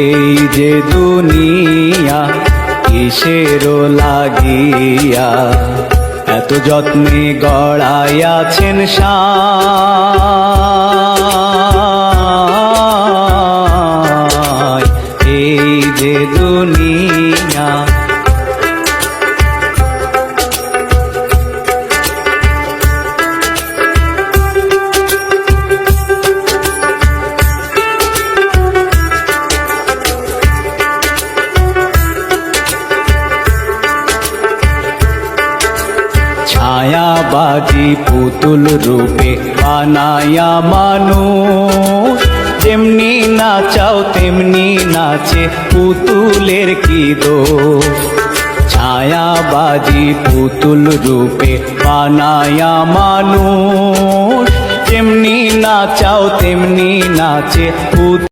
এই যে দুনিয়া কিসেরও লাগিয়া এত যত্নে গড়াইয়াছেন সায়। এই যে দুনিয়া ছায়াবাজি পুতুল রূপে বানায়া মানুষ, যেমনি নাচাও তেমনি নাচে পুতুলের কি দোষ। ছায়াবাজি পুতুল রূপে বানায়া মানুষ, যেমনি নাচাও তেমনি নাচে পুতুল।